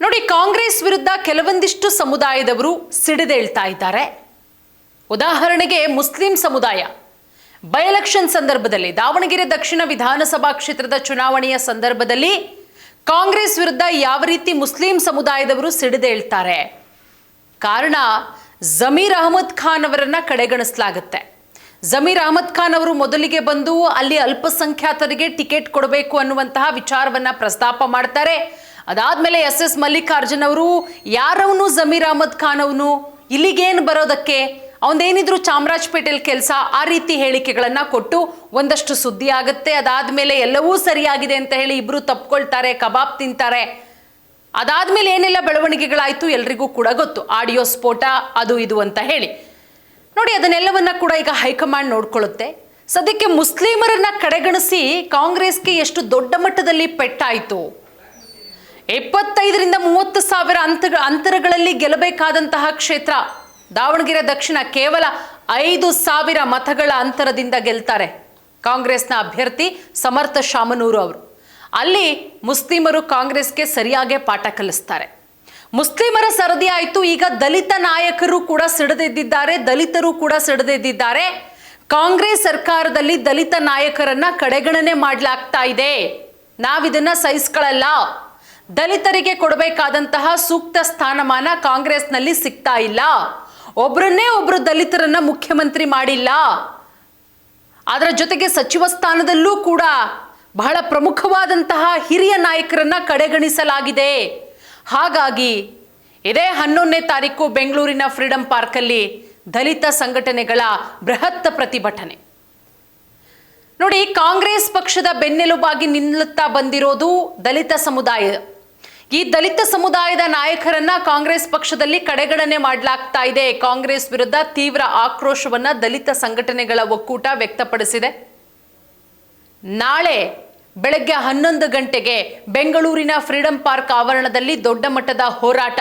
ನೋಡಿ, ಕಾಂಗ್ರೆಸ್ ವಿರುದ್ಧ ಕೆಲವೊಂದಿಷ್ಟು ಸಮುದಾಯದವರು ಸಿಡಿದೇಳ್ತಾ ಇದ್ದಾರೆ. ಉದಾಹರಣೆಗೆ ಮುಸ್ಲಿಂ ಸಮುದಾಯ ಬೈ ಎಲೆಕ್ಷನ್ ಸಂದರ್ಭದಲ್ಲಿ, ದಾವಣಗೆರೆ ದಕ್ಷಿಣ ವಿಧಾನಸಭಾ ಕ್ಷೇತ್ರದ ಚುನಾವಣೆಯ ಸಂದರ್ಭದಲ್ಲಿ ಕಾಂಗ್ರೆಸ್ ವಿರುದ್ಧ ಯಾವ ರೀತಿ ಮುಸ್ಲಿಂ ಸಮುದಾಯದವರು ಸಿಡಿದೇಳ್ತಾರೆ. ಕಾರಣ, ಜಮೀರ್ ಅಹಮದ್ ಖಾನ್ ಅವರನ್ನ ಕಡೆಗಣಿಸಲಾಗುತ್ತೆ. ಜಮೀರ್ ಅಹಮದ್ ಖಾನ್ ಅವರು ಮೊದಲಿಗೆ ಬಂದು ಅಲ್ಲಿ ಅಲ್ಪಸಂಖ್ಯಾತರಿಗೆ ಟಿಕೆಟ್ ಕೊಡಬೇಕು ಅನ್ನುವಂತಹ ವಿಚಾರವನ್ನ ಪ್ರಸ್ತಾಪ ಮಾಡ್ತಾರೆ. ಅದಾದ್ಮೇಲೆ ಎಸ್ ಮಲ್ಲಿಕಾರ್ಜುನ್ ಅವರು, ಯಾರವನು ಜಮೀರ್ ಅಹಮದ್ ಖಾನ್ ಅವನು, ಇಲ್ಲಿಗೇನು ಬರೋದಕ್ಕೆ, ಅವನೇನಿದ್ರು ಚಾಮರಾಜಪೇಟೆಯಲ್ಲಿ ಕೆಲಸ, ಆ ರೀತಿ ಹೇಳಿಕೆಗಳನ್ನ ಕೊಟ್ಟು ಒಂದಷ್ಟು ಸುದ್ದಿ ಆಗುತ್ತೆ. ಅದಾದ್ಮೇಲೆ ಎಲ್ಲವೂ ಸರಿಯಾಗಿದೆ ಅಂತ ಹೇಳಿ ಇಬ್ರು ತಪ್ಕೊಳ್ತಾರೆ, ಕಬಾಬ್ ತಿಂತಾರೆ. ಅದಾದ್ಮೇಲೆ ಏನೆಲ್ಲ ಬೆಳವಣಿಗೆಗಳಾಯ್ತು ಎಲ್ರಿಗೂ ಕೂಡ ಗೊತ್ತು. ಆಡಿಯೋ ಸ್ಫೋಟ, ಅದು ಇದು ಅಂತ ಹೇಳಿ. ನೋಡಿ, ಅದನ್ನೆಲ್ಲವನ್ನ ಕೂಡ ಈಗ ಹೈಕಮಾಂಡ್ ನೋಡ್ಕೊಳ್ಳುತ್ತೆ. ಸದ್ಯಕ್ಕೆ ಮುಸ್ಲಿಮರನ್ನ ಕಡೆಗಣಿಸಿ ಕಾಂಗ್ರೆಸ್ಗೆ ಎಷ್ಟು ದೊಡ್ಡ ಮಟ್ಟದಲ್ಲಿ ಪೆಟ್ಟಾಯಿತು. 25 ರಿಂದ 30 ಸಾವಿರ ಅಂತರಗಳಲ್ಲಿ ಗೆಲ್ಲಬೇಕಾದಂತಹ ಕ್ಷೇತ್ರ ದಾವಣಗೆರೆ ದಕ್ಷಿಣ ಕೇವಲ 5,000 ಮತಗಳ ಅಂತರದಿಂದ ಗೆಲ್ತಾರೆ ಕಾಂಗ್ರೆಸ್ನ ಅಭ್ಯರ್ಥಿ ಸಮರ್ಥ ಶಾಮನೂರು ಅವರು. ಅಲ್ಲಿ ಮುಸ್ಲಿಮರು ಕಾಂಗ್ರೆಸ್ಗೆ ಸರಿಯಾಗಿ ಪಾಠ ಕಲಿಸ್ತಾರೆ. ಮುಸ್ಲಿಮರ ಸರದಿ ಆಯಿತು. ಈಗ ದಲಿತ ನಾಯಕರು ಕೂಡ ಸಿಡಿದೆದ್ದಿದ್ದಾರೆ, ದಲಿತರು ಕೂಡ ಸಿಡಿದೆದ್ದಿದ್ದಾರೆ. ಕಾಂಗ್ರೆಸ್ ಸರ್ಕಾರದಲ್ಲಿ ದಲಿತ ನಾಯಕರನ್ನ ಕಡೆಗಣನೆ ಮಾಡಲಾಗ್ತಾ ಇದೆ. ನಾವಿದನ್ನ ಸಹಿಸ್ಕೊಳ್ಳಲ್ಲ. ದಲಿತರಿಗೆ ಕೊಡಬೇಕಾದಂತಹ ಸೂಕ್ತ ಸ್ಥಾನಮಾನ ಕಾಂಗ್ರೆಸ್ನಲ್ಲಿ ಸಿಗ್ತಾ ಇಲ್ಲ. ಒಬ್ರನ್ನೇ ಒಬ್ರು ದಲಿತರನ್ನ ಮುಖ್ಯಮಂತ್ರಿ ಮಾಡಿಲ್ಲ. ಅದರ ಜೊತೆಗೆ ಸಚಿವ ಸ್ಥಾನದಲ್ಲೂ ಕೂಡ ಬಹಳ ಪ್ರಮುಖವಾದಂತಹ ಹಿರಿಯ ನಾಯಕರನ್ನ ಕಡೆಗಣಿಸಲಾಗಿದೆ. ಹಾಗಾಗಿ ಇದೇ 11ನೇ ತಾರೀಕು ಬೆಂಗಳೂರಿನ ಫ್ರೀಡಂ ಪಾರ್ಕಲ್ಲಿ ದಲಿತ ಸಂಘಟನೆಗಳ ಬೃಹತ್ ಪ್ರತಿಭಟನೆ. ನೋಡಿ, ಕಾಂಗ್ರೆಸ್ ಪಕ್ಷದ ಬೆನ್ನೆಲುಬಾಗಿ ನಿಲ್ಲುತ್ತಾ ಬಂದಿರೋದು ದಲಿತ ಸಮುದಾಯ. ಈ ದಲಿತ ಸಮುದಾಯದ ನಾಯಕರನ್ನ ಕಾಂಗ್ರೆಸ್ ಪಕ್ಷದಲ್ಲಿ ಕಡೆಗಣನೆ ಮಾಡಲಾಗ್ತಾ ಇದೆ. ಕಾಂಗ್ರೆಸ್ ವಿರುದ್ಧ ತೀವ್ರ ಆಕ್ರೋಶವನ್ನ ದಲಿತ ಸಂಘಟನೆಗಳ ಒಕ್ಕೂಟ ವ್ಯಕ್ತಪಡಿಸಿದೆ. ನಾಳೆ ಬೆಳಗ್ಗೆ 11 ಗಂಟೆಗೆ ಬೆಂಗಳೂರಿನ ಫ್ರೀಡಂ ಪಾರ್ಕ್ ಆವರಣದಲ್ಲಿ ದೊಡ್ಡ ಮಟ್ಟದ ಹೋರಾಟ.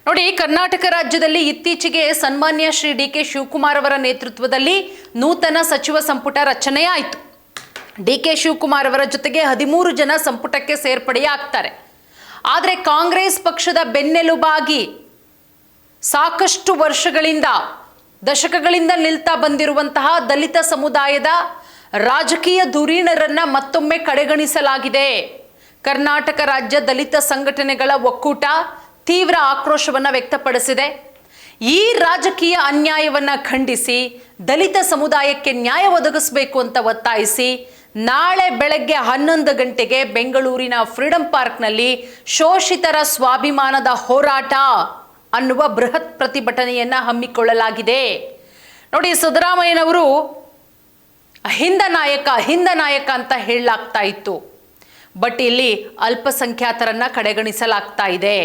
ನೋಡಿ, ಕರ್ನಾಟಕ ರಾಜ್ಯದಲ್ಲಿ ಇತ್ತೀಚೆಗೆ ಸನ್ಮಾನ್ಯ ಶ್ರೀ ಡಿ.ಕೆ. ಶಿವಕುಮಾರ್ ಅವರ ನೇತೃತ್ವದಲ್ಲಿ ನೂತನ ಸಚಿವ ಸಂಪುಟ ರಚನೆಯಾಯಿತು. ಡಿ.ಕೆ. ಶಿವಕುಮಾರ್ ಅವರ ಜೊತೆಗೆ 13 ಜನ ಸಂಪುಟಕ್ಕೆ ಸೇರ್ಪಡೆಯಾಗ್ತಾರೆ. ಆದರೆ ಕಾಂಗ್ರೆಸ್ ಪಕ್ಷದ ಬೆನ್ನೆಲುಬಾಗಿ ಸಾಕಷ್ಟು ವರ್ಷಗಳಿಂದ, ದಶಕಗಳಿಂದ ನಿಲ್ತಾ ಬಂದಿರುವಂತಹ ದಲಿತ ಸಮುದಾಯದ ರಾಜಕೀಯ ಧುರೀಣರನ್ನ ಮತ್ತೊಮ್ಮೆ ಕಡೆಗಣಿಸಲಾಗಿದೆ. ಕರ್ನಾಟಕ ರಾಜ್ಯ ದಲಿತ ಸಂಘಟನೆಗಳ ಒಕ್ಕೂಟ ತೀವ್ರ ಆಕ್ರೋಶವನ್ನ ವ್ಯಕ್ತಪಡಿಸಿದೆ. ಈ ರಾಜಕೀಯ ಅನ್ಯಾಯವನ್ನ ಖಂಡಿಸಿ ದಲಿತ ಸಮುದಾಯಕ್ಕೆ ನ್ಯಾಯ ಒದಗಿಸಬೇಕು ಅಂತ ಒತ್ತಾಯಿಸಿ ನಾಳೆ ಬೆಳಗ್ಗೆ 11 ಗಂಟೆಗೆ ಬೆಂಗಳೂರಿನ ಫ್ರೀಡಂ ಪಾರ್ಕ್ನಲ್ಲಿ ಶೋಷಿತರ ಸ್ವಾಭಿಮಾನದ ಹೋರಾಟ ಅನ್ನುವ ಬೃಹತ್ ಪ್ರತಿಭಟನೆಯನ್ನ ಹಮ್ಮಿಕೊಳ್ಳಲಾಗಿದೆ. ನೋಡಿ, ಸಿದ್ದರಾಮಯ್ಯನವರು ಹಿಂದ ನಾಯಕ ಅಂತ ಹೇಳಲಾಗ್ತಾ ಇತ್ತು. ಬಟ್ ಇಲ್ಲಿ ಅಲ್ಪಸಂಖ್ಯಾತರನ್ನ ಕಡೆಗಣಿಸಲಾಗ್ತಾ ಇದೆ,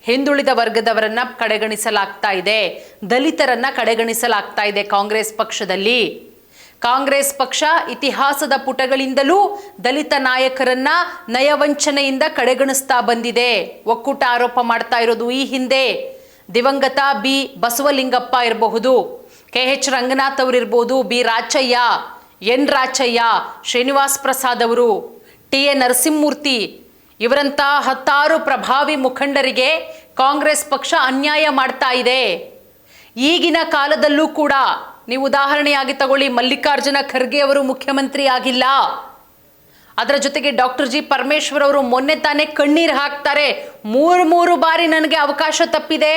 ಹಿಂದುಳಿದ ವರ್ಗದವರನ್ನ ಕಡೆಗಣಿಸಲಾಗ್ತಾ ಇದೆ, ದಲಿತರನ್ನ ಕಡೆಗಣಿಸಲಾಗ್ತಾ ಇದೆ. ಕಾಂಗ್ರೆಸ್ ಪಕ್ಷದಲ್ಲಿ ಕಾಂಗ್ರೆಸ್ ಪಕ್ಷ ಇತಿಹಾಸದ ಪುಟಗಳಿಂದಲೂ ದಲಿತ ನಾಯಕರನ್ನ ನಯವಂಚನೆಯಿಂದ ಕಡೆಗಣಿಸ್ತಾ ಬಂದಿದೆ. ಒಕ್ಕೂಟ ಆರೋಪ ಮಾಡ್ತಾ ಇರೋದು, ಈ ಹಿಂದೆ ದಿವಂಗತ ಬಿ ಬಸವಲಿಂಗಪ್ಪ ಇರಬಹುದು, KH ರಂಗನಾಥ್ ಅವರಿರ್ಬೋದು, ಬಿ ರಾಚಯ್ಯ, ಎನ್ ರಾಚಯ್ಯ, ಶ್ರೀನಿವಾಸ್ ಪ್ರಸಾದ್ ಅವರು, TA ನರಸಿಂಹಮೂರ್ತಿ, ಇವರಂತ 10 ಪ್ರಭಾವಿ ಮುಖಂಡರಿಗೆ ಕಾಂಗ್ರೆಸ್ ಪಕ್ಷ ಅನ್ಯಾಯ ಮಾಡ್ತಾ ಇದೆ. ಈಗಿನ ಕಾಲದಲ್ಲೂ ಕೂಡ ನೀವು ಉದಾಹರಣೆಯಾಗಿ ತಗೊಳ್ಳಿ, ಮಲ್ಲಿಕಾರ್ಜುನ ಖರ್ಗೆ ಅವರು ಮುಖ್ಯಮಂತ್ರಿ ಆಗಿಲ್ಲ. ಅದರ ಜೊತೆಗೆ ಡಾಕ್ಟರ್ ಜಿ ಪರಮೇಶ್ವರ್ ಅವರು ಮೊನ್ನೆ ತಾನೇ ಕಣ್ಣೀರು ಹಾಕ್ತಾರೆ. 3 ಬಾರಿ ನನಗೆ ಅವಕಾಶ ತಪ್ಪಿದೆ,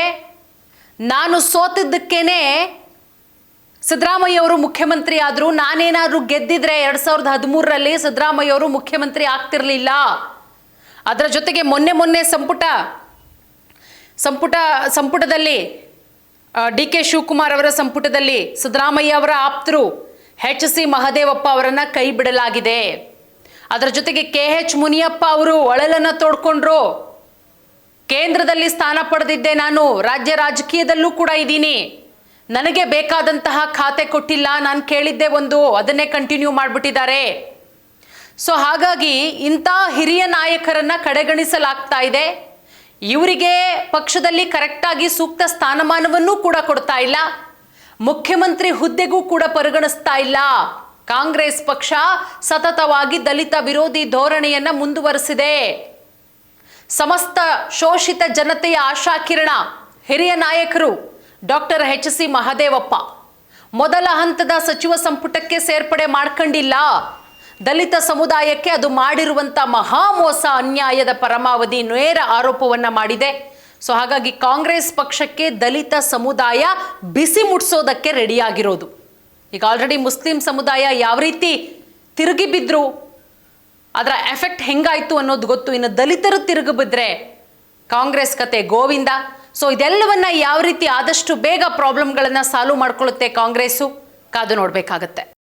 ನಾನು ಸೋತಿದ್ದಕ್ಕೇನೆ ಸಿದ್ದರಾಮಯ್ಯ ಅವರು ಮುಖ್ಯಮಂತ್ರಿ ಆದ್ರು, ನಾನೇನಾದ್ರೂ ಗೆದ್ದಿದ್ರೆ 2013ರಲ್ಲಿ ಸಿದ್ದರಾಮಯ್ಯ ಅವರು ಮುಖ್ಯಮಂತ್ರಿ ಆಗ್ತಿರ್ಲಿಲ್ಲ. ಅದರ ಜೊತೆಗೆ ಮೊನ್ನೆ ಸಂಪುಟದಲ್ಲಿ ಡಿ.ಕೆ. ಶಿವಕುಮಾರ್ ಅವರ ಸಂಪುಟದಲ್ಲಿ ಸಿದ್ದರಾಮಯ್ಯ ಅವರ ಆಪ್ತರು HC ಮಹದೇವಪ್ಪ ಅವರನ್ನ ಕೈ ಬಿಡಲಾಗಿದೆ. ಅದರ ಜೊತೆಗೆ KH ಮುನಿಯಪ್ಪ ಅವರು ಒಳಲನ್ನ ತೋಡ್ಕೊಂಡ್ರು. ಕೇಂದ್ರದಲ್ಲಿ ಸ್ಥಾನ ಪಡೆದಿದ್ದೆ, ನಾನು ರಾಜ್ಯ ರಾಜಕೀಯದಲ್ಲೂ ಕೂಡ ಇದ್ದೀನಿ, ನನಗೆ ಬೇಕಾದಂತಹ ಖಾತೆ ಕೊಟ್ಟಿಲ್ಲ, ನಾನು ಕೇಳಿದ್ದೆ ಒಂದು, ಅದನ್ನೇ ಕಂಟಿನ್ಯೂ ಮಾಡಿಬಿಟ್ಟಿದ್ದಾರೆ. ಸೊ ಹಾಗಾಗಿ ಇಂಥ ಹಿರಿಯ ನಾಯಕರನ್ನ ಕಡೆಗಣಿಸಲಾಗ್ತಾ ಇದೆ. ಇವರಿಗೆ ಪಕ್ಷದಲ್ಲಿ ಕರೆಕ್ಟಾಗಿ ಸೂಕ್ತ ಸ್ಥಾನಮಾನವನ್ನೂ ಕೂಡ ಕೊಡ್ತಾ ಇಲ್ಲ, ಮುಖ್ಯಮಂತ್ರಿ ಹುದ್ದೆಗೂ ಕೂಡ ಪರಿಗಣಿಸ್ತಾ ಇಲ್ಲ. ಕಾಂಗ್ರೆಸ್ ಪಕ್ಷ ಸತತವಾಗಿ ದಲಿತ ವಿರೋಧಿ ಧೋರಣೆಯನ್ನ ಮುಂದುವರೆಸಿದೆ. ಸಮಸ್ತ ಶೋಷಿತ ಜನತೆಯ ಆಶಾಕಿರಣ ಹಿರಿಯ ನಾಯಕರು ಡಾಕ್ಟರ್ ಎಚ್.ಸಿ. ಮಹದೇವಪ್ಪ ಮೊದಲ ಹಂತದ ಸಚಿವ ಸಂಪುಟಕ್ಕೆ ಸೇರ್ಪಡೆ ಮಾಡ್ಕೊಂಡಿಲ್ಲ. ದಲಿತ ಸಮುದಾಯಕ್ಕೆ ಅದು ಮಾಡಿರುವಂಥ ಮಹಾಮೋಸ, ಅನ್ಯಾಯದ ಪರಮಾವಧಿ ನೇರ ಆರೋಪವನ್ನ ಮಾಡಿದೆ. ಸೊ ಹಾಗಾಗಿ ಕಾಂಗ್ರೆಸ್ ಪಕ್ಷಕ್ಕೆ ದಲಿತ ಸಮುದಾಯ ಬಿಸಿ ಮುಟ್ಸೋದಕ್ಕೆ ರೆಡಿಯಾಗಿರೋದು. ಈಗ ಆಲ್ರೆಡಿ ಮುಸ್ಲಿಂ ಸಮುದಾಯ ಯಾವ ರೀತಿ ತಿರುಗಿ ಬಿದ್ರು, ಅದರ ಎಫೆಕ್ಟ್ ಹೆಂಗಾಯ್ತು ಅನ್ನೋದು ಗೊತ್ತು. ಇನ್ನು ದಲಿತರು ತಿರುಗಿ ಬಿದ್ರೆ ಕಾಂಗ್ರೆಸ್ ಕತೆ ಗೋವಿಂದ. ಸೊ ಇದೆಲ್ಲವನ್ನ ಯಾವ ರೀತಿ ಆದಷ್ಟು ಬೇಗ ಪ್ರಾಬ್ಲಮ್ಗಳನ್ನ ಸಾಲ್ವ್ ಮಾಡ್ಕೊಳ್ಳುತ್ತೆ ಕಾಂಗ್ರೆಸ್ಸು, ಕಾದು ನೋಡಬೇಕಾಗತ್ತೆ.